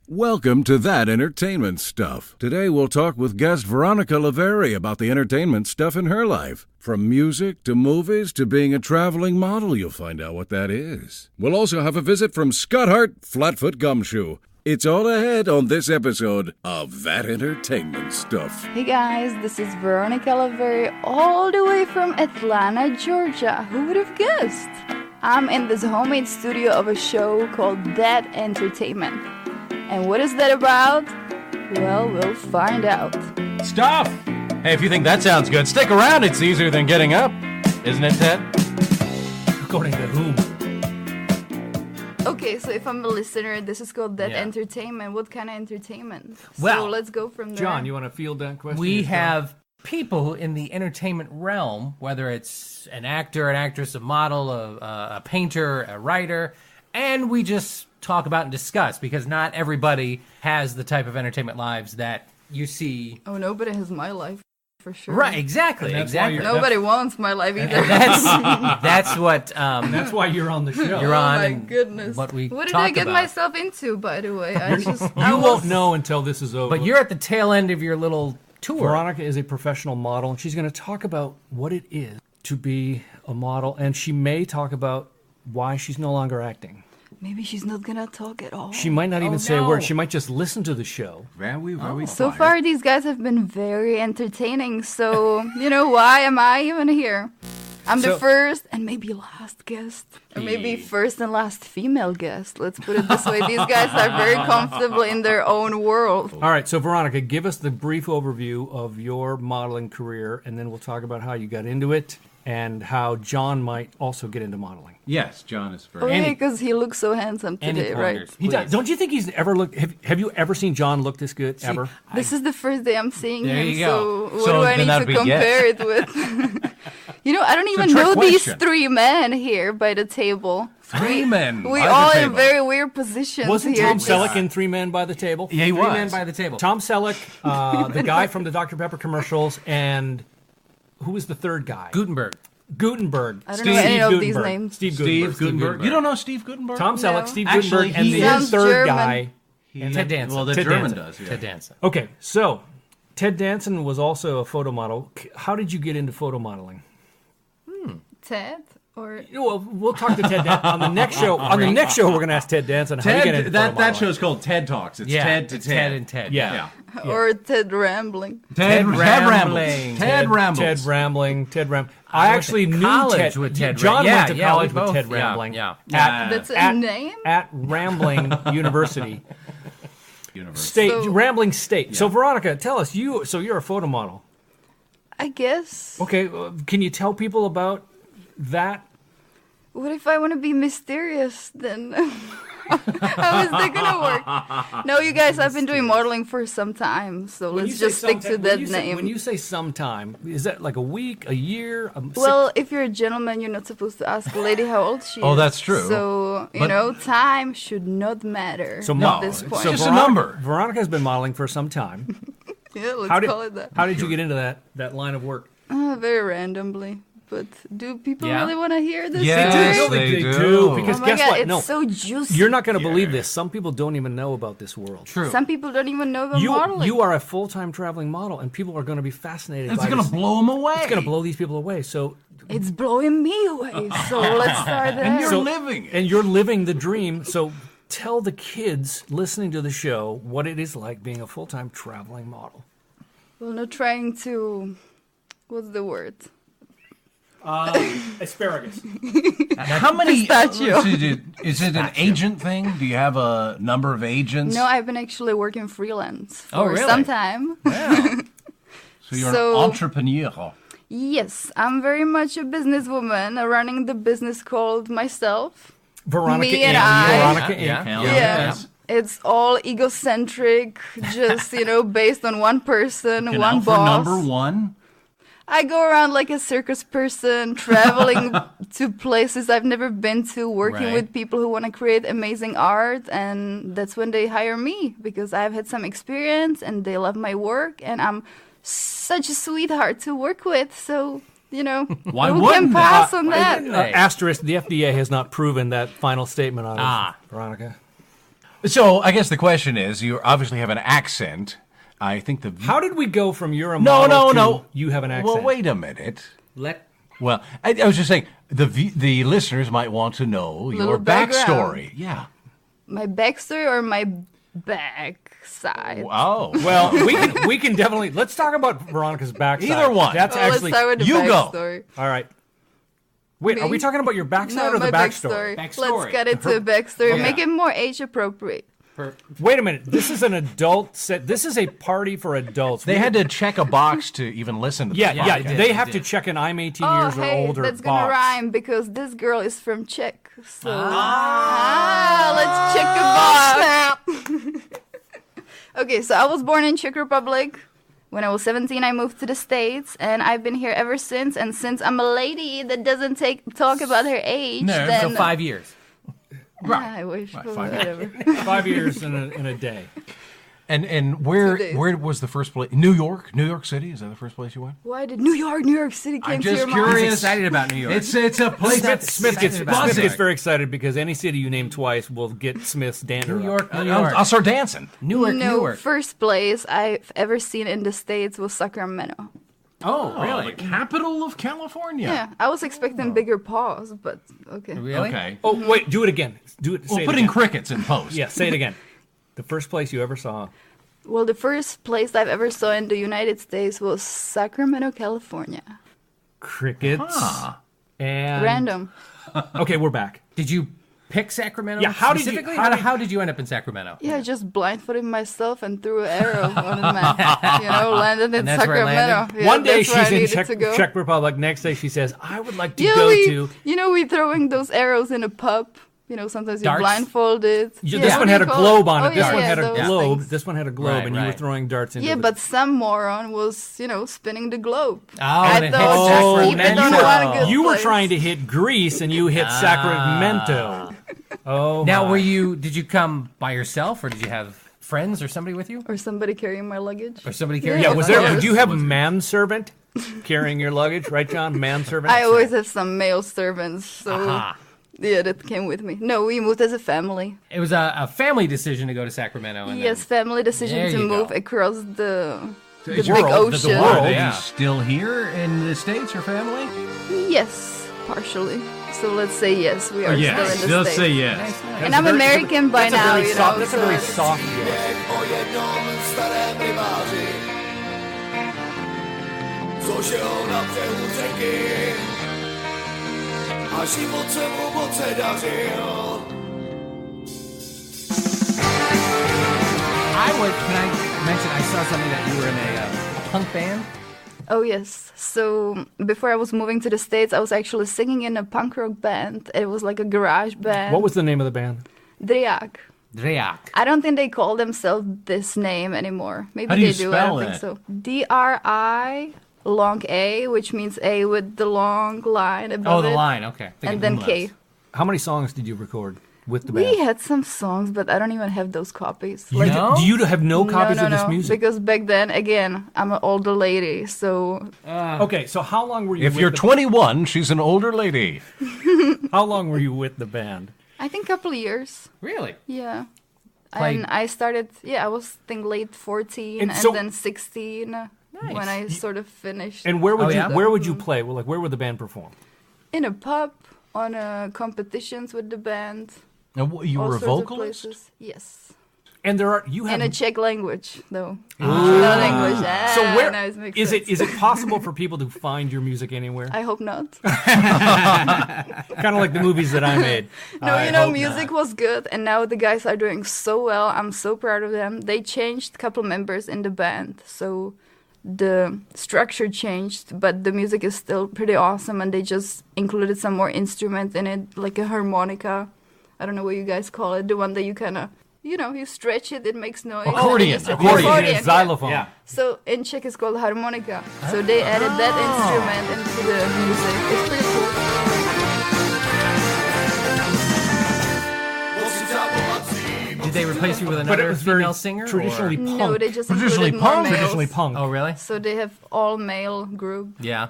Welcome to That Entertainment Stuff. Today we'll talk with guest Veronica LaVery about the entertainment stuff in her life. From music to movies to being a traveling model, you'll find out what that is. We'll also have a visit from Scott Hart, Flatfoot Gumshoe. It's all ahead on this episode of That Entertainment Stuff. Hey guys, this is Veronica LaVery all the way from Atlanta, Georgia. Who would have guessed? I'm in this homemade studio of a show called That Entertainment. And what is that about? Well, we'll find out. Stuff! Hey, if you think that sounds good, stick around. It's easier than getting up. Isn't it, Ted? According to whom? Okay, so if I'm a listener, this is called That Entertainment. What kind of entertainment? Well, so let's go from there. John, you want to field that question? We have people in the entertainment realm, whether it's an actor, an actress, a model, a painter, a writer, and we just talk about and discuss, because not everybody has the type of entertainment lives that you see. Oh, nobody has my life, for sure. Right, exactly. Nobody wants my life either. That's what... that's why you're on the show. You're on. Oh, my goodness. What did I get myself into, by the way? You won't know until this is over. But you're at the tail end of your little tour. Veronica is a professional model, and she's going to talk about what it is to be a model, and she may talk about why she's no longer acting. Maybe she's not gonna talk at all. She might not even say a word. She might just listen to the show. Very So far, these guys have been very entertaining. So, why am I even here? I'm the first and maybe last guest. Or maybe first and last female guest. Let's put it this way. These guys are very comfortable in their own world. All right, so Veronica, give us the brief overview of your modeling career, and then we'll talk about how you got into it and how John might also get into modeling. Yes, John is very... Okay, because he looks so handsome today, right? He does. Don't you think he's ever looked... Have you ever seen John look this good, ever? This is the first day I'm seeing him, you so go. what do I need to compare it with? I don't even know these three men here by the table. Three men. We all in very weird positions. Wasn't here. Tom Selleck in Three Men by the Table? Yeah, he was. 3 men by the table. Tom Selleck, the guy from the Dr. Pepper commercials, and who was the third guy? Gutenberg. I don't know any of these names. Steve Gutenberg. You don't know Steve Gutenberg? Tom Selleck, No. Steve Actually, Gutenberg, and he the sounds third German. guy. Ted Danson. Well, the Ted German Danson. does, yeah. Ted Danson. Okay, so Ted Danson was also a photo model. How did you get into photo modeling? Ted? Or Well, we'll talk to Ted Danson on the next show. On the next show, we're going to ask Ted Danson how you get into photo that modeling. show's called TED Talks. It's Ted to it's Ted. Ted and Ted. Yeah. or Ted Rambling. Ted Rambling. Rambles. Ted Rambles. Ted Rambling. I actually went to knew college Ted. with Ted John Ram- went to yeah, college we with both- Ted yeah, Rambling. yeah. That's a name? At Rambling University. University. Rambling State. So Veronica, tell us, so you're a photo model. I guess. Okay, can you tell people about that? What if I want to be mysterious then? How is that gonna work? No, you guys, I've been doing modeling for some time, so let's just stick to that name. When you say sometime, is that like a week, a year? Well, if you're a gentleman, you're not supposed to ask a lady how old she is. Oh, that's true. So, time should not matter at this point. Just a number. Veronica's been modeling for some time. Yeah, let's call it that. How did you get into that line of work? Very randomly. But do people Yeah. really want to hear this? Yes, story? they do. do. Because Oh my guess God, what? it's No, so juicy. you're not going to believe this. Some people don't even know about this world. True. Some people don't even know about modeling. You are a full-time traveling model, and people are going to be fascinated. It's by going to this. blow them away. It's going to blow these people away. So, It's blowing me away. So let's start there. And you're living it. and you're living the dream. So, tell the kids listening to the show what it is like being a full-time traveling model. Well, not trying to. What's the word? Asparagus. How many? Pistachio. Is it an agent thing? Do you have a number of agents? No, I've been actually working freelance for Oh, really? some time. So you're So- an entrepreneur. Yes, I'm very much a businesswoman running the business called myself. Veronica Me and Inc. I. Veronica Inc. Yeah. Yes. It's all egocentric, just, based on one person, Looking one out for boss. number one. I go around like a circus person, traveling to places I've never been to, working Right. with people who want to create amazing art, and that's when they hire me, because I've had some experience and they love my work, and I'm such a sweetheart to work with, so... Why who can wouldn't they? pass on that? Asterisk, the FDA has not proven that final statement on Veronica. So I guess the question is, you obviously have an accent. I think How did we go from you're a No, model no. to you have an accent? Well, wait a minute. Let Well, I was just saying the listeners might want to know your Little background. backstory. Yeah. My backstory or my backside? Wow. Well, we can definitely let's talk about Veronica's backside. Either one. That's Well, actually let's start with the you go. backstory. all right. Wait, are Me? we talking about your backside No, or the my backstory? Backstory. Let's get into the backstory. Yeah. Make it more age appropriate. Wait a minute. This is an adult set. This is a party for adults. They had to check a box to even listen to this. Yeah, podcast. yeah. They have to check an I'm 18 Oh, years hey, or older that's box. gonna rhyme because this girl is from Czech. So let's check a box. Okay, so I was born in Czech Republic. When I was 17, I moved to the States, and I've been here ever since. And since I'm a lady that doesn't talk about her age, no, then so 5 years. I wish. Right, but 5 whatever. 5 years in a day. And where 2 days. was the first place? New York City. Is that the first place you went? Why did New York City came to just your He's mind? curious. excited about New York. It's a place. Smith gets Buzzing. very excited because any city you name twice will get Smith's dander New up. York, New York. I'll start dancing. Newark, No, Newark. first place I've ever seen in the States was Sacramento. Oh, really? The capital of California. Yeah, I was expecting bigger paws, but okay. Really? Okay. Oh, wait, do it again. Do it. We'll say put it in again. crickets in post. Yeah, say it again. The first place you ever saw. Well, the first place I've ever saw in the United States was Sacramento, California. Crickets. Ah. And Random. Okay, we're back. Did you pick Sacramento? Yeah, how did you- specifically? how did- how did you end up in Sacramento? Yeah, I just blindfolded myself and threw an arrow on the map. Landed in And that's where it Sacramento. landed? Yeah, One day that's where she's I in needed to go. Czech Republic. Next day she says, I would like to Yeah, go we, to... we throwing those arrows in a pub. Sometimes you Darts? blindfolded. Yeah, Yeah, this what one do had you a call globe on it. Oh, This yeah, one yeah, had a those globe. things. This one had a globe, Right, and you were right. throwing darts into Yeah, the... but some moron was, spinning the globe. Oh, and it hit Oh, keep it Sacramento. on one good you were place. trying to hit Greece, and you hit Sacramento. Oh, Now, my. did you come by yourself, or did you have friends or somebody with you? Or somebody carrying my luggage. Or somebody carrying Yeah, Yeah, was of there? course. Did you have a manservant carrying your luggage? Right, John? Manservant. I always have some male servants, so Aha. yeah, that came with me. No, we moved as a family. It was a family decision to go to Sacramento. And Yes, family decision There to you move go. across the big world, ocean. the world. Yeah. You still here in the States, your family? Yes, partially. So let's say yes, we are still in the Let's States. say yes. And I'm American by That's a now, very soft, That's a so very it's- soft yes. O jednom starém rybáři, co žil na břehu řeky a život se mu moc dařil. Can I mention, I saw something that you were in a punk band? Oh yes. So before I was moving to the States, I was actually singing in a punk rock band. It was like a garage band. What was the name of the band? Driak. Dreak. I don't think they call themselves this name anymore. Maybe How do they you do. I spell don't think it? so. DRI long A, which means A with the long line above Oh, the it, line, okay. and then K. How many songs did you record with the band? We had some songs, but I don't even have those copies. You No? do you have no copies of this no, music? because back then, again, I'm an older lady, so Okay, so how long were you? If with you're the, 21, she's an older lady. how long were you with the band? I think a couple of years. Really? Yeah. Played- And I started, I was think late 14 And and, so- then 16 when I sort of finished. And where would Oh, you yeah? where would you play? Well, like where would the band perform? In a pub, on competitions with the band. Now, you all were a sorts of vocalist? places. Yes. And there are you have In a Czech language, though. Not English. so where now it makes is sense. it possible for people to find your music anywhere? I hope not. Kind of like the movies that I made. No, I you know, hope music was good, and now the guys are doing so well. I'm so proud of them. They changed a couple members in the band, so the structure changed, but the music is still pretty awesome, and they just included some more instruments in it, like a harmonica. I don't know what you guys call it, the one that you kind of, you stretch it, it makes noise. Accordion, and then you stretch- accordion. yeah. Xylophone. Yeah. So in Czech it's called harmonica. So they added that instrument into the music. It's pretty cool. Did they replace you with But it another was very female singer? or- traditionally punk. No, they just Traditionally included more punk, males. traditionally punk. Oh, really? So they have all male group. Yeah.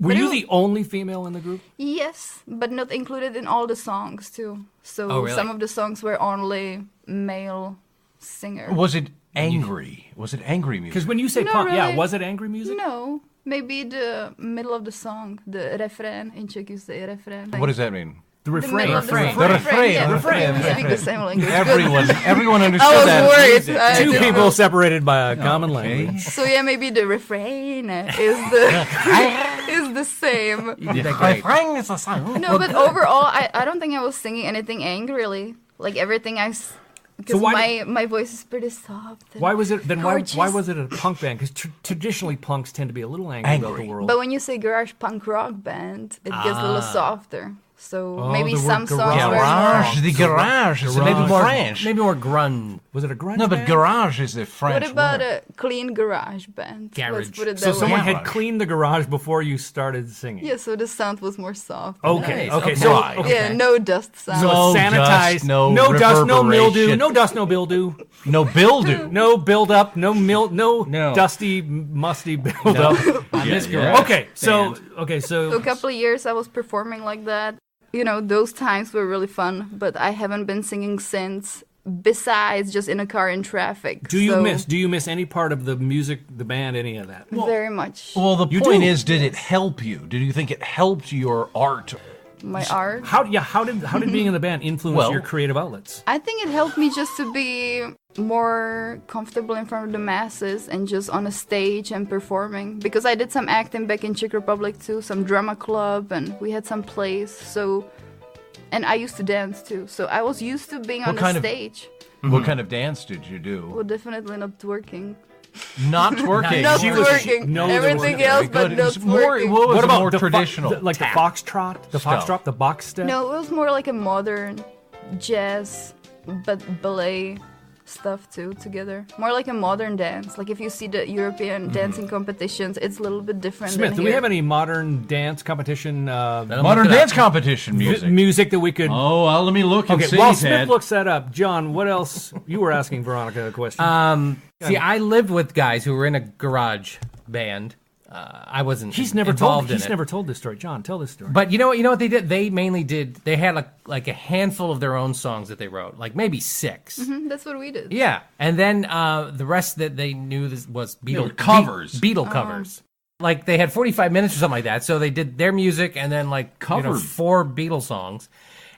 Were But you it- the only female in the group? Yes, but not included in all the songs too. So Oh, really? some of the songs were only male singer. Was it angry? Was it angry music? Because when you say Not punk, yeah, really. was it angry music? No, maybe the middle of the song, the refrain. In Czech you say refrain. What does that mean? The The refrain. middle of the Refrain. song. The refrain, Yeah, refrain. We speak the same language. Everyone understood I was that. worried. I Two didn't people know. separated by a common Okay. language. So yeah, maybe the refrain is the is the same. You did that great. No, but overall, I don't think I was singing anything angrily. Like everything because why my voice is pretty soft. and Why was it then? Why gorgeous. was it a punk band? Because traditionally punks tend to be a little angry about the world. But when you say garage punk rock band, it gets a little softer. So Oh, maybe the word some songs garage. were Garage, more. the garage is Maybe more French. Maybe more grunge. Was it a grunge No, but band? garage is a French What about word. a clean garage band? Garage. Let's put it that So way. someone had Garage. cleaned the garage before you started singing. Yeah, so the sound was more soft. Okay. Nice. Okay. Okay. So Right. okay. Yeah, no dust sound. So No it's sanitized. dust, no dust, no mildew. reverberation. No dust, no mildew. No buildew. No buildup. No no No. dusty, musty buildup. On this yeah. garage Okay. So So a couple of years I was performing like that. You know, those times were really fun, but I haven't been singing since, besides just in a car in traffic. do you So, miss any part of the music, the band, any of that? Very much. Well, the You point do. is, did it help you? Did you think it helped your art? My art. How did being in the band influence Well- your creative outlets? I think it helped me just to be more comfortable in front of the masses and just on a stage and performing. Because I did some acting back in Czech Republic too, some drama club, and we had some plays. So, and I used to dance too. So I was used to being on What the kind of- stage. What kind of dance did you do? Well, definitely not twerking. Not twerking. Not She was- twerking. no, there Everything wasn't. else, but Good. It not was more, twerking. what was What the about more the traditional? like the foxtrot, Stuff. the box step? No, it was more like a modern jazz, but ballet stuff too together. More like a modern dance. Like if you see the European dancing competitions, it's a little bit different. Smith, than do we here. have any modern dance competition Modern dance competition music. music that we could? Oh, well, let me look and Okay, see, while Smith Ted. looks that up, John, what else? You were asking Veronica a question. See, I lived with guys who were in a garage band. I wasn't he's never involved told. in He's it. never told this story. John, tell this story. But you know what they did? They mainly did. They had like a handful of their own songs that they wrote, like maybe 6. That's what we did. Yeah, and then the rest that they knew this was Beatle were covers. Beatle covers. Like they had 45 minutes or something like that. So they did their music and then like Covered. 4 Beatle songs.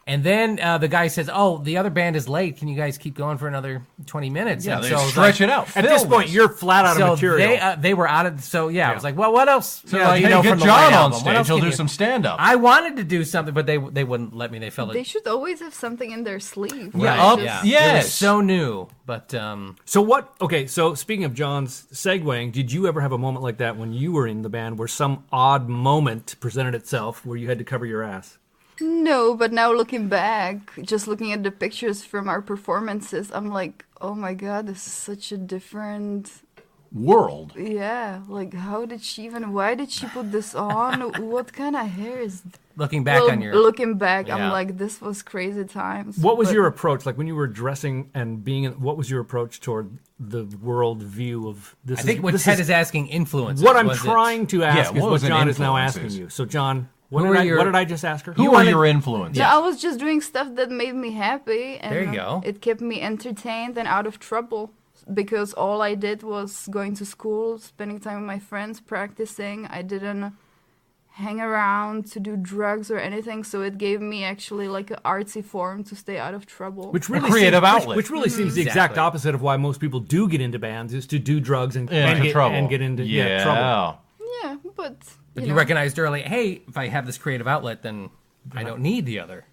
And then the guy says, "Oh, the other band is late. Can you guys keep going for another 20 minutes?" Yeah, And they so I was stretch like- it out. At this Fill point, you're flat out of So material. they were out of. So yeah, I was like, "Well, what else?" So, do like, you hey, know get from the John White on Album? What stage. else He'll can do you-" some stand-up. I wanted to do something, but they wouldn't let me. They felt They it. should always have something in their sleeve. Yeah, Right? up- Just- yeah. It was Yes. so new, but So what? Okay, so speaking of John's segueing, did you ever have a moment like that when you were in the band, where some odd moment presented itself where you had to cover your ass? No, but now looking back, just looking at the pictures from our performances, I'm like, oh my god, this is such a different. World. Yeah, like why did she put this on? What kind of hair is looking back well, on your looking back, Yeah. I'm like, this was crazy times. What was But your approach, like when you were dressing and being? What was your approach toward the world view of this? I think what Ted is asking influences. What I'm was it- trying to ask Yeah, is what what was an John is now influences? asking you. So, John, Who what were did, your- what did I just ask her? Who were your influences? Yeah, I was just doing stuff that made me happy, and There you go. it kept me entertained and out of trouble. Because all I did was going to school, spending time with my friends, practicing. I didn't hang around to do drugs or anything, so it gave me actually like an artsy form to stay out of trouble. Which really creative seems, outlet. Which really seems the exact Exactly. opposite of why most people do get into bands, is to do drugs and, Into get, trouble. and get into yeah. trouble. Yeah, but But you recognized early, hey, if I have this creative outlet, then I don't need the other,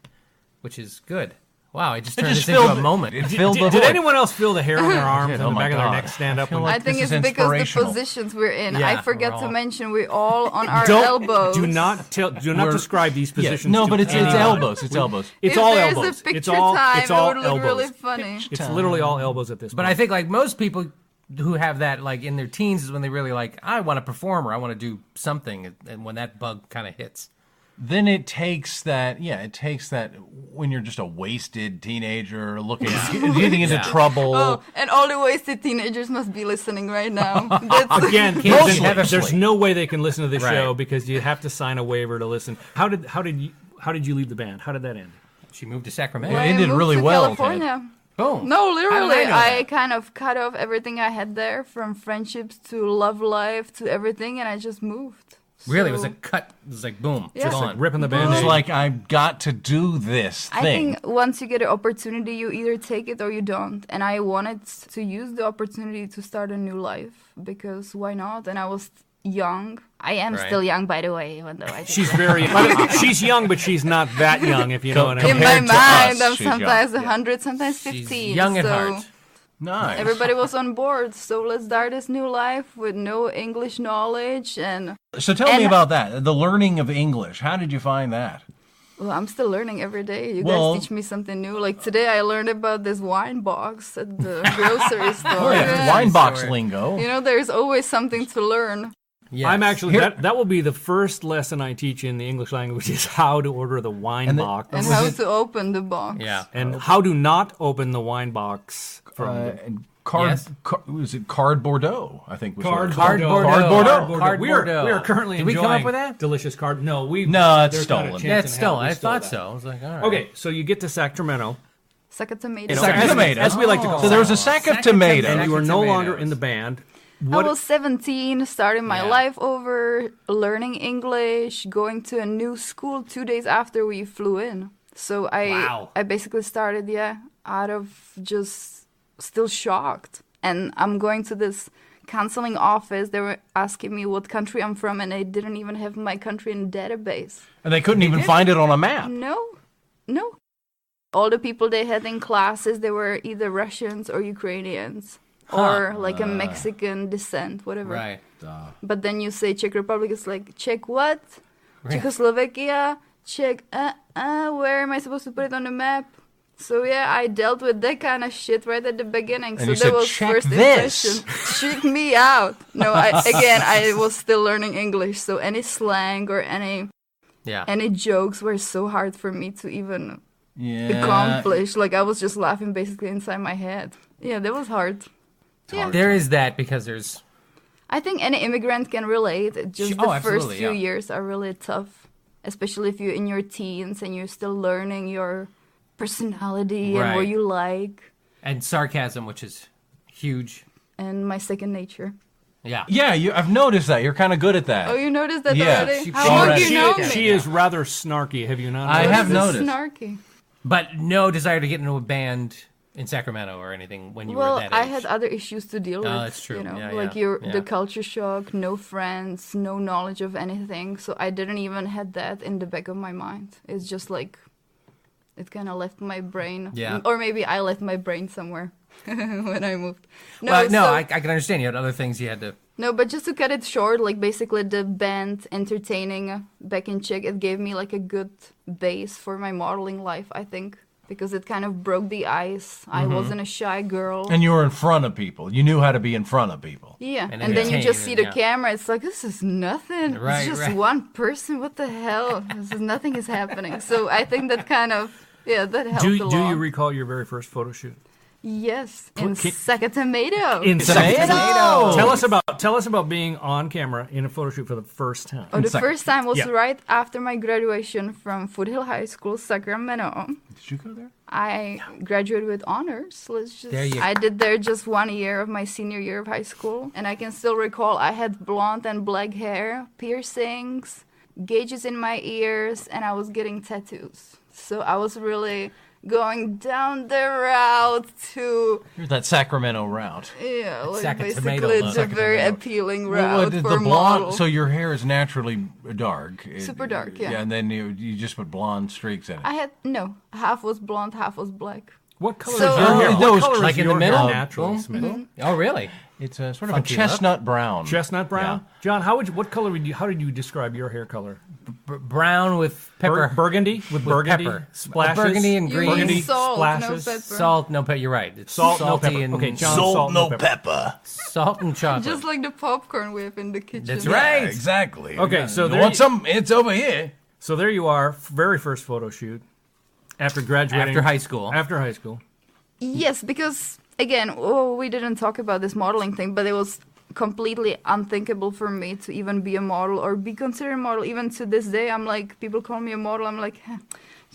which is good. Wow, I just turned just this into filled- a moment. it filled the Did void. anyone else feel the hair on their arms and Oh the my back of their God. neck stand up? I feel when- like I think this it's is because the inspirational. positions we're in. Yeah, I forget we're to all- mention we're all on our Don't elbows. do not We're- describe these Yeah, positions. no, to but it's anyone. elbows. It's elbows. It's if all there's elbows. a picture It's all time, it's all it would look elbows. really funny. It's literally all elbows at this point. But I think like most people who have that like in their teens is when they really like, I want to perform or I want to do something, and when that bug kind of hits. Then it takes that when you're just a wasted teenager getting into trouble. Oh, and all the wasted teenagers must be listening right now. That's, Again, Mostly. there's no way they can listen to the Right. show because you have to sign a waiver to listen. How did you leave the band? How did that end? She moved to Sacramento. Well, I you did moved really to well, California. Boom. No, literally, know I that? kind of cut off everything I had there, from friendships to love life to everything, and I just moved. Really, it was So- a cut. It was like boom. Yeah. It's Just gone. Ripping the It's band-aid. like, I've got to do this I thing. think once you get an opportunity, you either take it or you don't. And I wanted to use the opportunity to start a new life, because why not? And I was young. I am Right. still young, by the way, even though I She's very. She's young, but she's not that young, if you know what I in mean. my Compared to mind, us, I'm she's young. sometimes 100, sometimes She's 15. young at so heart. Nice. everybody was on board. So let's start this new life with no English knowledge. And So tell me and- about that. The learning of English. How did you find that? well, I'm still learning every day. You Well- guys teach me something new. Like today, I learned about this wine box at the grocery store. Oh, yeah. Yeah. Wine box Sorry. lingo. You know, there's always something to learn. Yes. I'm actually that will be the first lesson I teach in the English language is how to order the wine And the- box And how to open the box. Yeah. and how to not open the wine box from And card, Yes. was it Card Bordeaux? I think was what it was. Card Bordeaux. Card Bordeaux. Card We are Bordeaux. currently Did we enjoying come up with that? delicious card. No, we No, it's there's stolen. not a chance Yeah, in it's hell stolen. we I stole thought that. so. I was like, all right. Okay, so you get to Sacramento, Suck a tomato. As we like to call So it. there was a sack of Sack of tomatoes. and you are no tomatoes. longer in the band. I was 17, starting my Yeah. life over, learning English, going to a new school 2 days after we flew in. So Wow. I basically started, out of just still shocked. And I'm going to this counseling office. They were asking me what country I'm from, and they didn't even have my country in the database. And they couldn't even find it on a map. No. All the people they had in classes, they were either Russians or Ukrainians. Or like a Mexican descent, whatever. Right. But then you say Czech Republic, it's like, Czech what? Czechoslovakia? Czech, where am I supposed to put it on the map? So yeah, I dealt with that kind of shit right at the beginning. And so you that said, was "Check first this." impression. Check me out. No, I was still learning English, so any slang or Yeah. any jokes were so hard for me to even Yeah. accomplish. Like I was just laughing basically inside my head. Yeah, that was hard. Yeah. There is that because there's. I think any immigrant can relate. Just the first absolutely, few yeah. years are really tough, especially if you're in your teens and you're still learning your personality and what Right. you like, And sarcasm, which is huge. and my second nature. Yeah. Yeah, I've noticed that. You're kind of good at that. Oh, you noticed that Yeah, already? she- How she long do already- you know me? She is rather snarky. Have you not? I noticed? have This is noticed. snarky. But no desire to get into a band in Sacramento or anything when you Well, were that I age. had other issues to deal with. that's true. You know, Yeah, like yeah, the yeah. culture shock, no friends, no knowledge of anything. So I didn't even had that in the back of my mind. It's just like it kind of left my brain. Yeah. Or maybe I left my brain somewhere when I moved. Well, no, so- I can understand. You had other things you had to. No, but just to cut it short, like basically the band entertaining back in Czech, it gave me like a good base for my modeling life, I think. Because it kind of broke the ice. I wasn't a shy girl. And you were in front of people. You knew how to be in front of people. Yeah, And and then you just see the entertain, camera. It's like, this is nothing. Right, it's just right. one person. What the hell? Nothing is happening. So I think that kind of, that helped Do a you lot. recall your very first photo shoot? Yes, in Can- Suck a Tomato. In Tomato! Tell us about being on camera in a photo shoot for the first time. the Second. first time was Yeah. right after my graduation from Foothill High School, Sacramento. Did you go there? I graduated with honors. There you- I did there just 1 year of my senior year of high school. And I can still recall I had blonde and black hair, piercings, gauges in my ears, and I was getting tattoos. So I was really going down the route to, That Sacramento route. like Sack of basically tomato it's look. a Sack of very tomato. appealing Well, route the for blonde. model. So your hair is naturally dark. Super dark, yeah. Yeah, and then you just put blonde streaks in it. I had, no, half was blonde, half was black. What color So- is your hair? Oh, What those- color like is in the your hair middle? naturally, Boom. Smith? Oh, really? It's a sort of Funky a chestnut brown. Chestnut brown. John, what color would you? How did you describe your hair color? Brown with pepper. Burgundy with burgundy pepper. splashes. Burgundy and You green. mean Burgundy salt, splashes. no pepper. Salt, no pepper. You're right. It's Salt, no salty pepper. and Okay, John, salt, no pepper. salt and chocolate. Just like the popcorn we have in the kitchen. That's Yeah, right. exactly. Okay, Yeah. so you there want you- some? It's over here. So there you are, very first photo shoot after graduating. After high school. After high school. Yes, because again, we didn't talk about this modeling thing, but it was completely unthinkable for me to even be a model or be considered a model. Even to this day, I'm like, people call me a model. I'm like,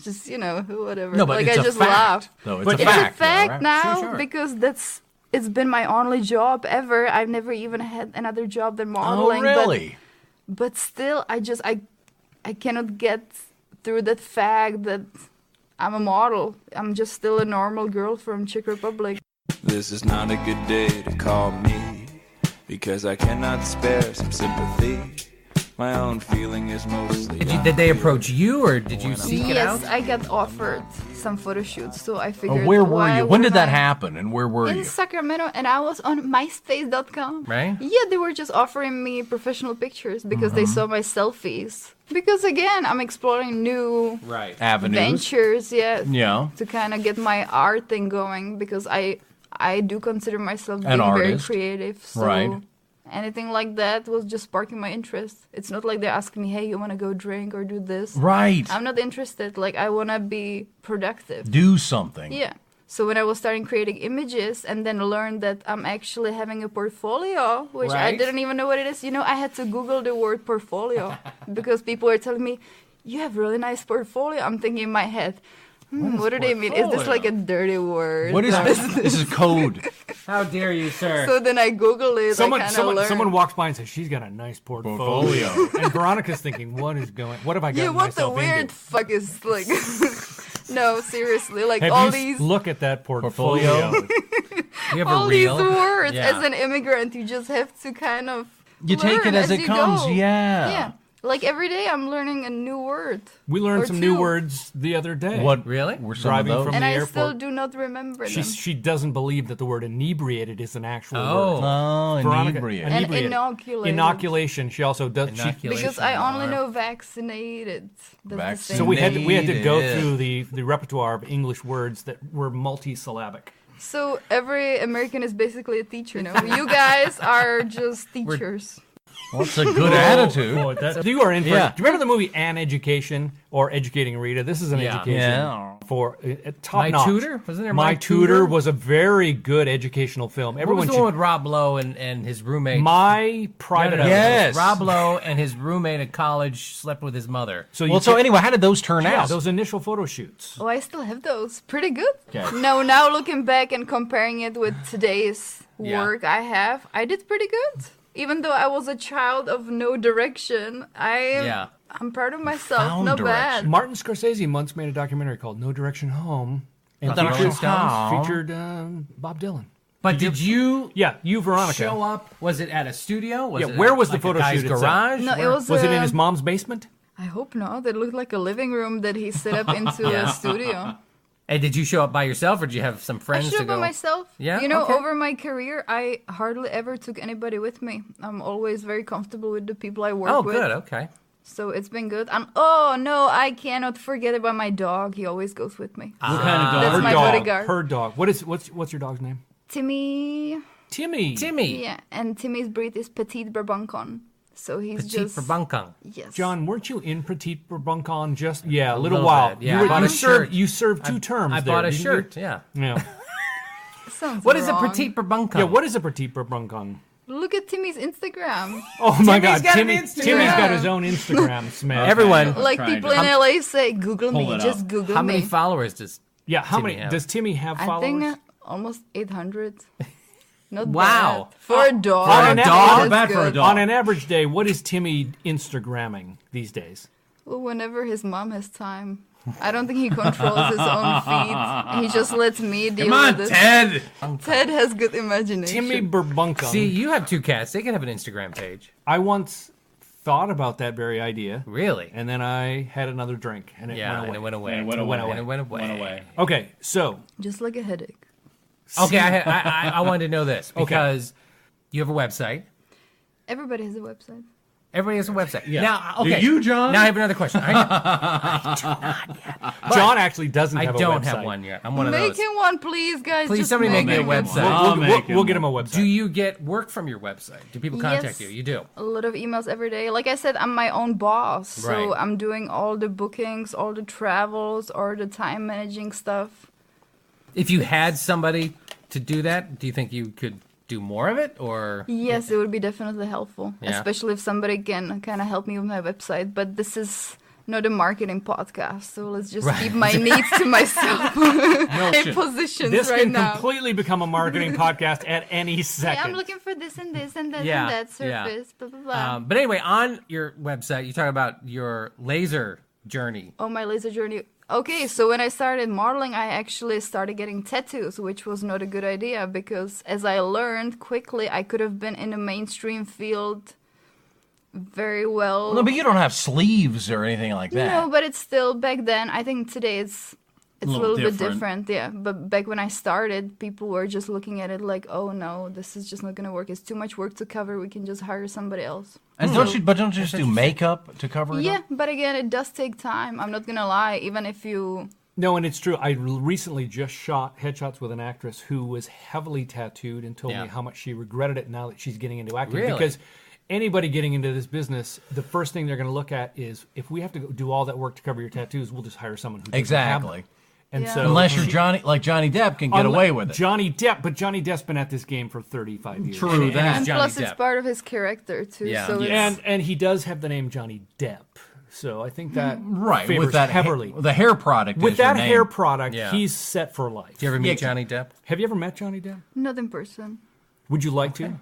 Just, whatever. No, but like, it's I a just fact. laugh. No, It's a fact, fact though, right? now Sure. because it's been my only job ever. I've never even had another job than modeling. Oh, really? But still, I cannot get through that fact that I'm a model. I'm just still a normal girl from Czech Republic. This is not a good day to call me, because I cannot spare some sympathy. My own feeling is mostly... Did they approach you, or did you seek it out? Yes, I got offered some photo shoots, so I figured... Where were why you? When did wouldn't that I? happen, and where were In you? Sacramento, and I was on MySpace.com. Right? Yeah, they were just offering me professional pictures because they saw my selfies. Because again, I'm exploring new Avenues. ventures, Yeah. to kind of get my art thing going, because I do consider myself being An very artist. creative. So Right. anything like that was just sparking my interest. It's not like they're asking me, hey, you want to go drink or do this? Right. I'm not interested. Like, I want to be productive. Do something. Yeah. So when I was starting creating images and then learned that I'm actually having a portfolio, which I Right. didn't even know what it is. I had to Google the word portfolio because people were telling me, you have really nice portfolio. I'm thinking in my head, what do they mean? Is this like a dirty word? What is this? Is code. How dare you, sir? So then I Google it. I kind of learned. Someone walks by and says, she's got a nice portfolio. And Veronica's thinking, what have I gotten what the myself weird into? fuck is like? No, seriously, like Have all you these. look at that portfolio. You have all a these reel? words. Yeah. As an immigrant, you just have to kind of You take learn it as it you comes, go. yeah. Yeah. Like every day I'm learning a new word. We learned Or some new two. words the other day. What Really? were some Driving of those? from And the I airport. still do not remember them. She doesn't believe that the word inebriated is an actual Oh. word. Oh, Veronica- inebriated. And inebriated. inoculated. Inoculation. She also does. Inoculation. Because I only Wow. know vaccinated. That's the So same. we had to go Vaccinated. through the repertoire of English words that were multisyllabic. So every American is basically a teacher. You guys are just teachers. Well, it's a good attitude. You are in for. Yeah. Do you remember the movie An Education or Educating Rita? This is an Yeah. education Yeah. for top My notch. Tutor? Wasn't there My My Tutor Tutor? was a very good educational film. What was Everyone the should. one with Rob Lowe and his roommate? My Private No. Eye. Yes. Rob Lowe and his roommate at college slept with his mother. So you Well, so ca- anyway, how did those turn yeah, out? those initial photo shoots. Oh, I still have those. Pretty good. Okay. No, now looking back and comparing it with today's Yeah. work I have, I did pretty good. Even though I was a child of no direction, I'm proud of myself. found Not direction. bad. Martin Scorsese once made a documentary called No Direction Home, and About the Rolling Stones? featured Bob Dylan. But did you Yeah, you, Veronica. show up? Was it at a studio? Was Yeah, it where at, was the like, photo a guy's shoot itself? garage? No, it Where- was. Was it in his mom's basement? I hope not. It looked like a living room that he set up into Yeah. a studio. And did you show up by yourself, or did you have some I friends showed to up by go? myself. Yeah? You know, Okay. over my career, I hardly ever took anybody with me. I'm always very comfortable with the people I work Oh, with. good. Okay. So it's been good. Oh no, I cannot forget about my dog. He always goes with me. What kind of dog? That's Her my dog. bodyguard. Her dog. What's your dog's name? Timmy. Timmy. Timmy. Yeah, and Timmy's breed is Petite Burbuncon. So he's Petite just for Bunkung. yes. John, weren't you in Petit Burbuncon just a little little while? bit, yeah. You, I bought you a served shirt. you served two terms I there. bought a didn't shirt. you? Yeah. Yeah. Sounds What is a wrong. Petite for Bunkung? Yeah, what is a Petit Burbuncon? Look at Timmy's Instagram. Oh my Timmy's God, got an Timmy! Instagram. Timmy's got his own Instagram. Smash. Everyone. Like trying people to- in LA say, Google Pull me. it Just up. Google How me. many followers does? Yeah, how Timmy many have? does Timmy have I followers? think almost 800. Not Wow. bad. For a dog. For a that's dog? good. Bad for a dog. On an average day, what is Timmy Instagramming these days? Well, whenever his mom has time. I don't think he controls his own feed. He just lets me deal Come on, with it. Ted. Ted has good imagination. Timmy Burbuncon. See, you have two cats. They can have an Instagram page. I once thought about that very idea, Really? and then I had another drink, and it Yeah, went and away. it went away. And it went away. And it went away. Went away. Okay, so Just like a headache. Okay, I wanted to know this because you have a website. Everybody has a website. Everybody has a website. Yeah. Now, Do okay. you, John? Now I have another question. John actually doesn't I have a don't website. have one yet. I'm one of Make those. him one, please, guys. Please, Just somebody make me a him website. one. We'll get him a website. Do you get work from your website? Do people contact Yes. you? You do. A lot of emails every day. Like I said, I'm my own boss. So Right. I'm doing all the bookings, all the travels, all the time managing stuff. If you had somebody to do that, do you think you could do more of it, or Yes, it would be definitely helpful. Yeah. Especially if somebody can kind of help me with my website. But this is not a marketing podcast, so let's just keep my needs to myself. In positions This right can now. completely become a marketing podcast at any Yeah, second. I'm looking for this and this and that Yeah, and that surface. Blah blah blah. But anyway, on your website, you talk about your laser journey. Oh, my laser journey. Okay, so when I started modeling, I actually started getting tattoos, which was not a good idea because, as I learned quickly, I could have been in the mainstream field very well. No, but you don't have sleeves or anything like that. No, but it's still back then. I think today it's a little little bit different. different, yeah. But back when I started, people were just looking at it like, "Oh no, this is just not gonna work. It's too much work to cover. We can just hire somebody else." And don't you just do makeup to cover it Yeah, up? but again, it does take time. I'm not gonna lie. Even if you, No, and it's true. I recently just shot headshots with an actress who was heavily tattooed and told Yeah. me how much she regretted it now that she's getting into acting. Really? Because anybody getting into this business, the first thing they're going to look at is if we have to do all that work to cover your tattoos, we'll just hire someone who doesn't have Exactly. them. And Yeah. so Unless you're Johnny Depp can get away with it. Johnny Depp, but Johnny Depp's been at this game for 35 years. True that. and Johnny plus Depp. it's part of his character too. Yeah. So Yeah. it's, And he does have the name Johnny Depp. So I think that Right, favors with that heavily. the hair product. With is your that name. hair product, Yeah. he's set for life. Did you ever meet Yeah. Johnny Depp? Have you ever met Johnny Depp? not in person. Would you like to?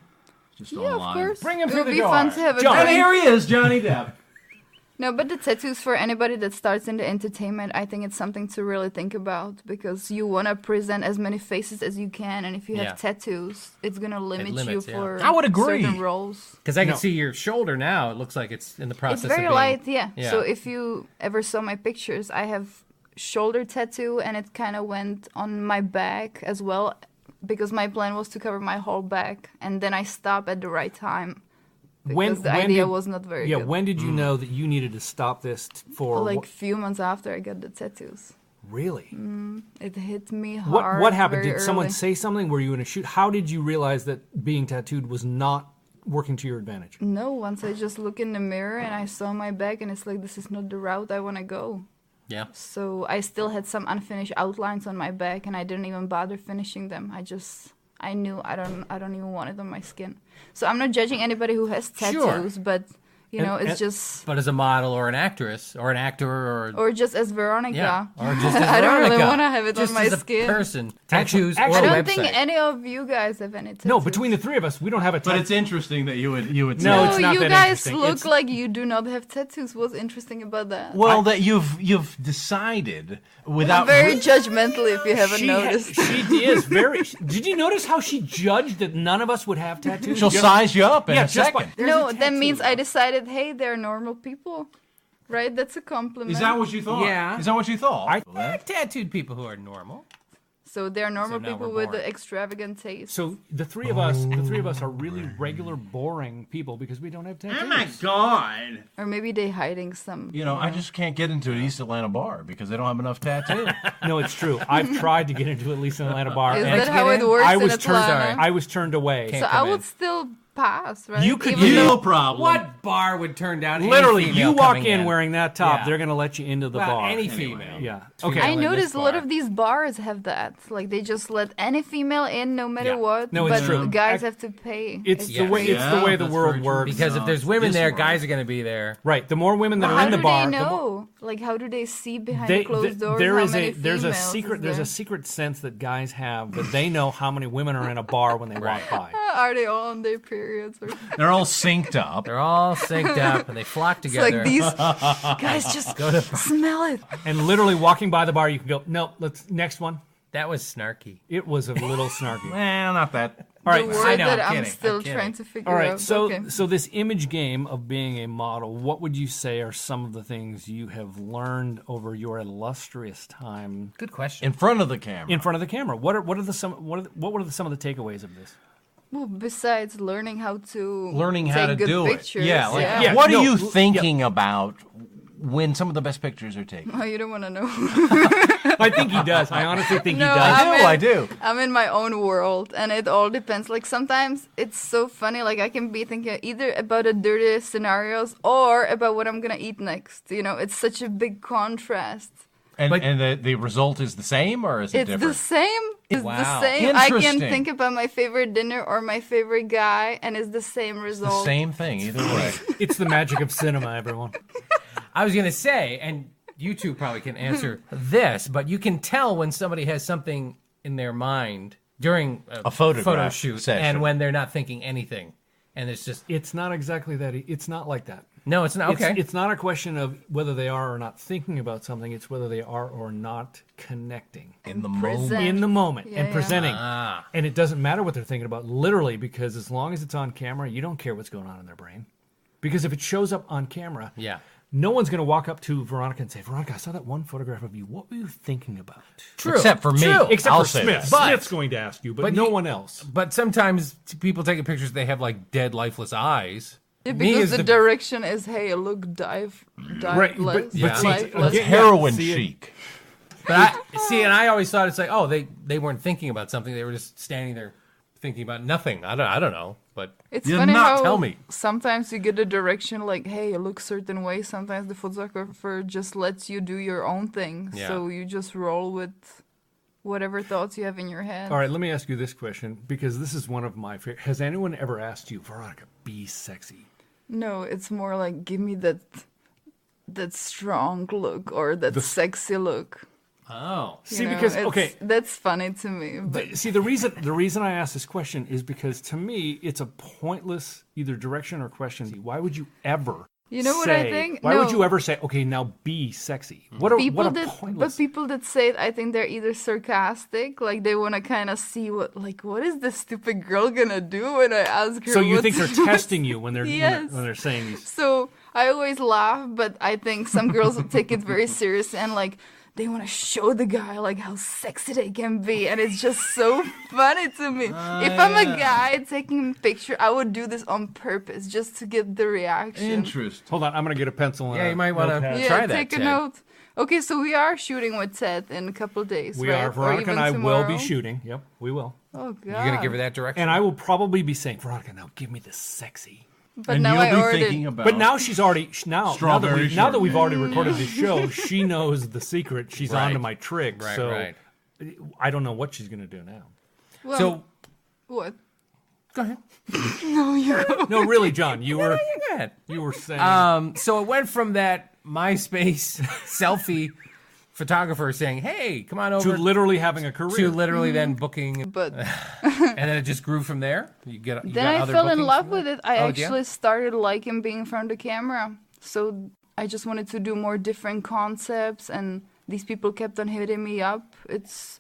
Just Yeah, of online. course. Bring him it through would the be door. fun to have a John, And drink. here he is, Johnny Depp. No, but the tattoos for anybody that starts in the entertainment, I think it's something to really think about because you want to present as many faces as you can, and if you have Yeah. tattoos, it's gonna limit limits, you yeah. for I would agree. certain roles. Because I can No. see your shoulder now. It looks like it's in the process It's very of being... light, yeah. Yeah. So if you ever saw my pictures, I have shoulder tattoo, and it kind of went on my back as well because my plan was to cover my whole back, and then I stopped at the right time. Because the idea was not very good. when did you know that you needed to stop this for Like few months after I got the tattoos. really? It hit me hard. What happened? very Did someone early. say something? Were you in a shoot? How did you realize that being tattooed was not working to your advantage? No, once I just look in the mirror and I saw my back, and it's like, this is not the route I want to go. Yeah. So I still had some unfinished outlines on my back, and I didn't even bother finishing them. I knew I don't even want it on my skin. So I'm not judging anybody who has tattoos, but you know, it's just But as a model or an actress or an actor or just as Veronica. yeah, or just as I don't really Veronica. want to have it just on my as a skin. person, tattoos Actually, or I a don't website. think any of you guys have any tattoos. No, between the three of us, we don't have a But tattoo. it's interesting that you would No, say. it's not you that guys interesting. look It's- like you do not have tattoos. What's interesting about that? Well, that you've decided without Very judgmental if you haven't She noticed. she is very. Did you notice how she judged that none of us would have tattoos? she'll size you up in Yeah, a just by- second. There's No, a that tattoo, means I though. decided, hey, they're normal people. Right? That's a compliment. Is that what you thought? Yeah. Is that what you thought? I- There are tattooed people who are normal. So they're normal now people we're with boring. the extravagant taste. So the three of us are really regular, boring people because we don't have tattoos. Oh my God! Or maybe they hiding some. You know, I just can't get into an East Atlanta bar because they don't have enough tattoos. No, it's true. I've tried to get into at least an Atlanta bar, Is and that how it works I in was turned. Atlanta? I was turned away. Can't So come I would in. still pass, right? You could Even do- though- No problem. What bar would turn down any Literally, female you walk coming in wearing that top, Yeah. they're going to let you into the Well, bar. any female. Yeah. Okay. Okay. I in this noticed a lot bar. of these bars have that. Like they just let any female in no matter Yeah. what. No, it's but true. guys have to pay. It's Yeah. the way. It's the Yeah, way the that's world very true. works. Because if No, there's women this there, world. guys are going to be there. Right. The more women that How are in do the bar, they the more, know? Like how do they see behind they, the closed doors? there how is many there's a females secret is there's there? a secret sense that guys have that they know how many women are in a bar when they walk by. Are they all on their periods? Or... They're all synced up. They're all synced up and they flock It's together. like these guys just smell it. And literally walking by the bar, you can go, no, let's next one. That was snarky. It was a little snarky. Well, not that. All right. The I word know, that I'm I'm kidding, still I'm kidding. trying to figure All right, out. so Okay. so this image game of being a model, what would you say are some of the things you have learned over your illustrious time Good question. In front of the camera. in front of the camera? What were some of the takeaways of this? Well, besides learning how to Learning how take to good do pictures, it. Yeah. Like, Yeah, what no, are you yeah. thinking about when some of the best pictures are taken? Oh, you don't want to know. I think he does. I honestly think No, he does. I do. I'm in my own world, and it all depends. Like sometimes it's so funny. Like I can be thinking either about the dirtiest scenarios or about what I'm gonna eat next. You know, it's such a big contrast. And, But- and the result is the same, or is it It's different? the same. It's Wow. the same. I can Interesting. think about my favorite dinner or my favorite guy, and it's the same The result. same thing, either way. It's the magic of cinema, everyone. I was going to say, and you two probably can answer this, but you can tell when somebody has something in their mind during a photo shoot session. and when they're not thinking anything. And it's just... It's not exactly that. It's not like that. No, it's not. Okay. It's not a question of whether they are or not thinking about something. It's whether they are or not connecting. In the Present. moment. In the moment Yeah, and yeah. presenting. And it doesn't matter what they're thinking about, literally, because as long as it's on camera, you don't care what's going on in their brain. Because if it shows up on camera, no one's going to walk up to Veronica and say, Veronica, I saw that one photograph of you. What were you thinking about? True. Except for me. True. Except I'll for say Smith. that. Smith's going to ask you, but no one else. But sometimes people taking pictures, they have like dead, lifeless eyes. Yeah, Me because as the direction is, hey, look, dive Right, less. but see, lifeless. It's heroin see it. chic. But and I always thought it's like, oh, they weren't thinking about something. They were just standing there thinking about nothing. I don't know, but It's You funny not how tell me. sometimes you get a direction like, hey, you look certain way. Sometimes the photographer just lets you do your own thing. Yeah. So you just roll with whatever thoughts you have in your head. All right, let me ask you this question, because this is one of my favorite. Has anyone ever asked you, Veronica, be sexy? No, it's more like, give me that strong look or that sexy look. oh, You See, know, because, it's- okay, that's funny to me. But see, the reason I ask this question is because to me it's a pointless either direction or question. Why would you ever? You know what I say- think? Why would No. you ever say, "Okay, now be sexy"? What a pointless. but people that say it, I think they're either sarcastic, like they want to kind of see what is this stupid girl gonna do when I ask her. So you think what's- they're testing you when they're Yes. when they're saying these? So I always laugh, but I think some girls will take it very serious and like they want to show the guy like how sexy they can be, and it's just so funny to me. If I'm a guy taking a picture, I would do this on purpose just to get the reaction. Interest. Hold on, I'm gonna get a pencil. And yeah, you might want to notepad. Yeah, try that. take a Ted. note. Okay, so we are shooting with Ted in a couple of days. We right? are. Or Veronica and even I will be tomorrow? shooting. Yep, we will. Oh God! You're gonna give her that direction, And I will probably be saying, Veronica, now give me the sexy. But And now you'll I be ordered. thinking about But now she's already now Strawberry that shortcake. we've already recorded this show, she knows the secret. She's Right. onto my trick. Right, so right. I don't know what she's gonna do now. Well, So what? go ahead. No, really, John, you were Go ahead. saying. So it went from that MySpace selfie photographer saying, "Hey, come on to over," literally having a career. to literally then booking, But and then it just grew from there. You then got I other fell in bookings love from with that? it. I Oh, actually started liking being in front of the camera. So I just wanted to do more different concepts, and these people kept on hitting me up.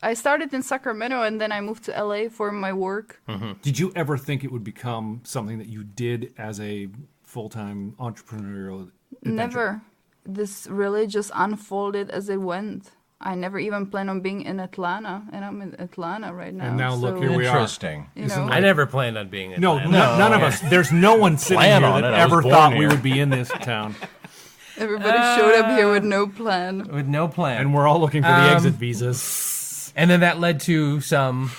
I started in Sacramento, and then I moved to LA for my work. Did you ever think it would become something that you did as a full-time entrepreneurial adventure? Never. This really just unfolded as it went. I never even planned on being in Atlanta, and I'm in Atlanta right now. And now look, so, here we are. Interesting. You know, I never planned on being in No, Atlanta. none of us. There's no one sitting here Plan on that it. I was ever born thought we here. would be in this town. everybody showed up here with no plan. with no plan. And we're all looking for the exit visas. And then that led to some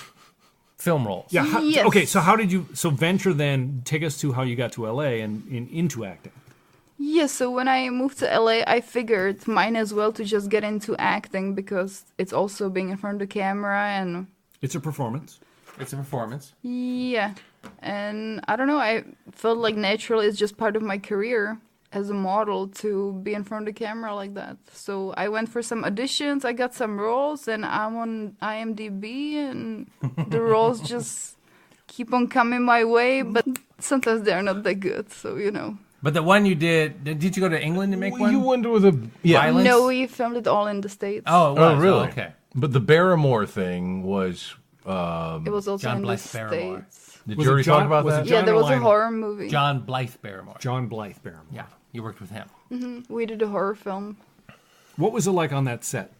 film roles. Yeah. Yes. Okay. So how did you? So venture then take us to how you got to LA and into acting. Yeah, so when I moved to LA, I figured might as well to just get into acting because it's also being in front of the camera and It's a performance. It's a performance. yeah. And I don't know, I felt like naturally it's just part of my career as a model to be in front of the camera like that. So I went for some auditions, I got some roles, and I'm on IMDb, and the roles just keep on coming my way, but sometimes they're not that good, so you know. But the one you did you go to England to make one? You went with a Violence? No, we filmed it all in the States. Oh, it Oh, was. really? Okay. But the Barrymore thing was. It was also John in Blythe the Barrymore. States. Did Was you it already John- talk about was it that? John- Yeah, there or was a Lionel? horror movie. John Blythe Barrymore. John Blythe Barrymore. Yeah, you worked with him. We did a horror film. What was it like on that set?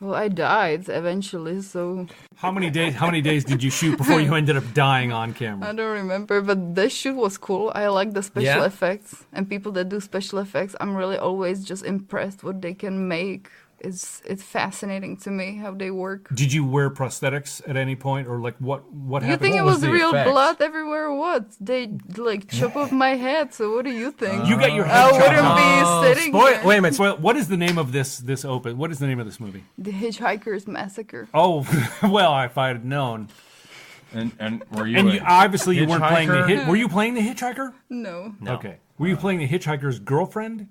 Well, I died eventually, so How many days did you shoot before you ended up dying on I camera? don't remember. But this shoot was cool. I like the special Yeah? effects, and people that do special effects, I'm really always just impressed what they can make. It's fascinating to me how they work. Did you wear prosthetics at any point, or like what You happened? think it was was the real effects? blood everywhere? Or what? They like chop off my head. So what do you think? You got your I head chopped wouldn't off. be sitting Spoil, here. wait a minute. Spoil, what is the name of this open? What is the name of this movie? The Hitchhiker's Massacre. Oh, well, if I had known. And were you? And a you, obviously you weren't playing the hitchhiker? hit. Were you playing the hitchhiker? No. No. Okay. Were you playing the hitchhiker's girlfriend?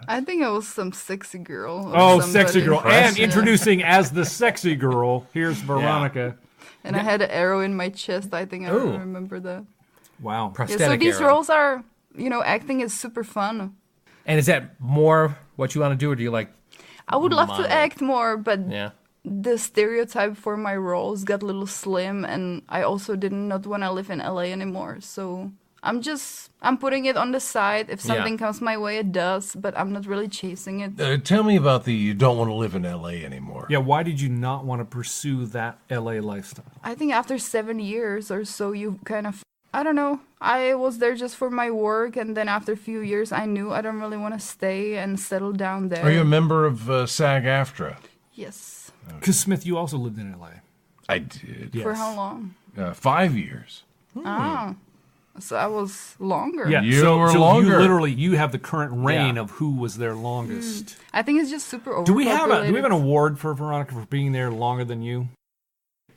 I think I was some sexy girl. Oh, sexy girl. And Yeah. introducing as the sexy girl, here's Veronica. And I had an arrow in my chest. I think I remember that. Wow. Prosthetic Yeah, so these arrow. roles are, acting is super fun. And is that more what you want to do, or do you like? I would love Model. to act more, but Yeah. the stereotype for my roles got a little slim, and I also did not want to live in LA anymore. So I'm putting it on the side. If something comes my way, it does, but I'm not really chasing it. Tell me about the you don't want to live in L.A. anymore. Yeah, why did you not want to pursue that LA lifestyle? I think after 7 years or so, you kind of, I don't know. I was there just for my work, and then after a few years, I knew I don't really want to stay and settle down there. Are you a member of SAG-AFTRA? Yes. Because, Smith, you also lived in LA. I did. Yes. For how long? 5 years. Oh. So I was longer. Yeah, You so, were so longer. you have the current reign of who was there longest. I think it's just super Do we have overpopulated. an award for Veronica for being there longer than you?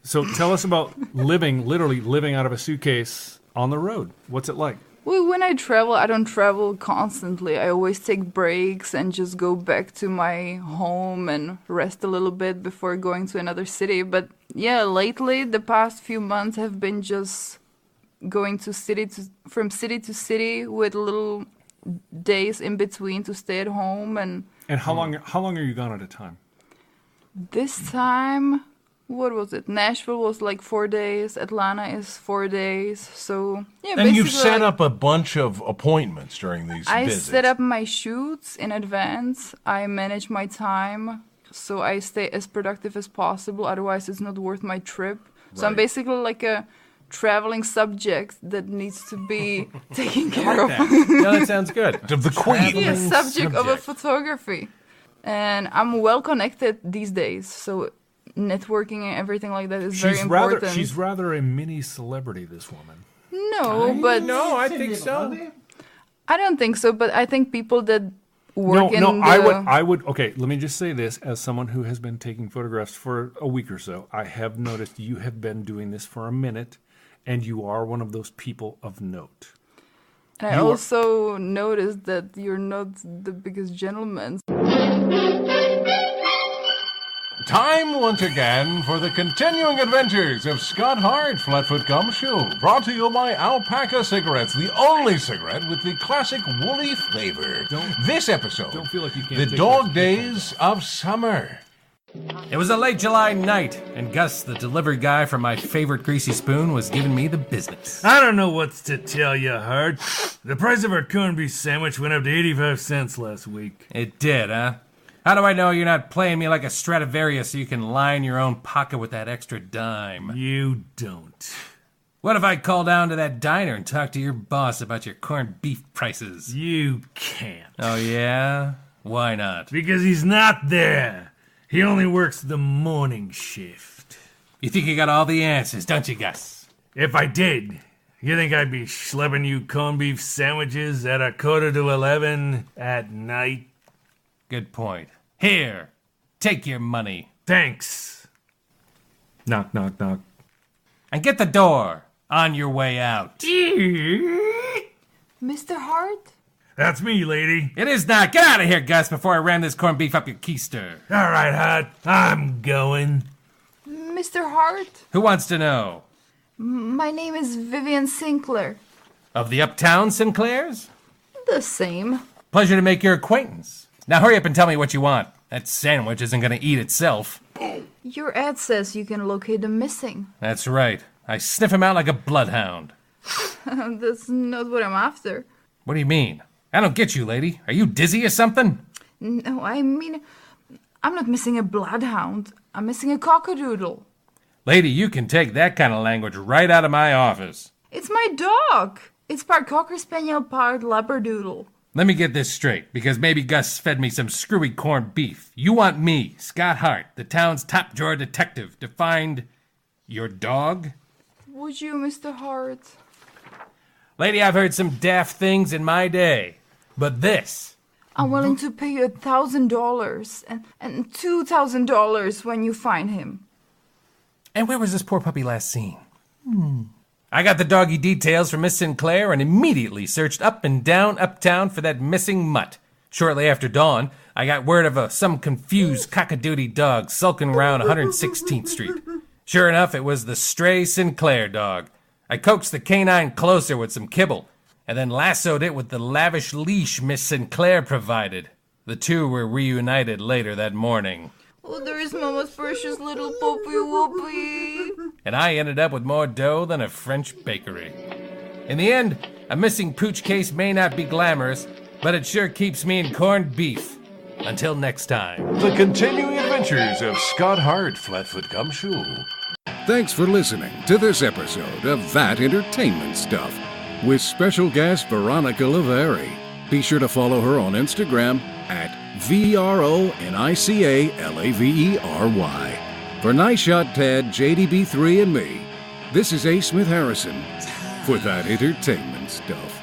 So tell us about literally living out of a suitcase on the road. What's it like? Well, when I travel, I don't travel constantly. I always take breaks and just go back to my home and rest a little bit before going to another city. But yeah, lately, the past few months have been just going from city to city with little days in between to stay at home. And how long are you gone at a time? this time, what was it? Nashville was like 4 days. Atlanta is 4 days. So yeah, And you've basically, set like, up a bunch of appointments during these I visits. set up my shoots in advance. I manage my time, so I stay as productive as possible. Otherwise, it's not worth my trip. So I'm Right. basically like a traveling subject that needs to be taken care of. No, that sounds good. Of the Queen. Yeah, subject of a photography. And I'm well connected these days, so networking and everything like that is very important. She's rather a mini celebrity, this woman. No, but No, I think so. I don't think so. But I think people that work in the... I would. Okay, let me just say this as someone who has been taking photographs for a week or so. I have noticed you have been doing this for a minute, and you are one of those people of note. And I also noticed that you're not the biggest gentleman. Time once again for the continuing adventures of Scott Hart Flatfoot Gumshoe, brought to you by Alpaca Cigarettes, the only cigarette with the classic woolly flavor. This episode, don't feel like you can't the take dog those days of summer. It was a late July night, and Gus, the delivery guy from my favorite greasy spoon, was giving me the business. I don't know what to tell you, Hart. The price of our corned beef sandwich went up to 85 cents last week. It did, huh? How do I know you're not playing me like a Stradivarius so you can line your own pocket with that extra dime? You don't. What if I call down to that diner and talk to your boss about your corned beef prices? You can't. Oh, yeah? Why not? Because he's not there. He only works the morning shift. You think you got all the answers, don't you, Gus? If I did, you think I'd be schlepping you corned beef sandwiches at 11:15 at night? Good point. Here, take your money. Thanks. Knock, knock, knock. And get the door on your way out. Mr. Hart? That's me, lady. It is not. Get out of here, Gus, before I ram this corned beef up your keister. All right, Hart. I'm going. Mr. Hart? Who wants to know? My name is Vivian Sinclair. Of the Uptown Sinclairs? The same. Pleasure to make your acquaintance. Now hurry up and tell me what you want. That sandwich isn't going to eat itself. Your ad says you can locate the missing. That's right. I sniff him out like a bloodhound. That's not what I'm after. What do you mean? I don't get you, lady. Are you dizzy or something? No, I mean, I'm not missing a bloodhound. I'm missing a cockadoodle. Lady, you can take that kind of language right out of my office. It's my dog. It's part Cocker Spaniel, part Labradoodle. Let me get this straight, because maybe Gus fed me some screwy corned beef. You want me, Scott Hart, the town's top drawer detective, to find your dog? Would you, Mr. Hart? Lady, I've heard some daft things in my day, but this... I'm willing to pay you $1,000 and $2,000 when you find him. And where was this poor puppy last seen? I got the doggy details from Miss Sinclair and immediately searched up and down uptown for that missing mutt. Shortly after dawn, I got word of some confused cockadoodie dog sulking around 116th Street. Sure enough, it was the stray Sinclair dog. I coaxed the canine closer with some kibble, and then lassoed it with the lavish leash Miss Sinclair provided. The two were reunited later that morning. Oh, there's Mama's precious little puppy whoopee. And I ended up with more dough than a French bakery. In the end, a missing pooch case may not be glamorous, but it sure keeps me in corned beef. Until next time. The continuing adventures of Scott Hart Flatfoot Gumshoe. Thanks for listening to this episode of That Entertainment Stuff with special guest Veronica LaVery. Be sure to follow her on Instagram at VRONICALAVERY. For NiceShotTed, JDB3, and me, this is A. Smith Harrison for That Entertainment Stuff.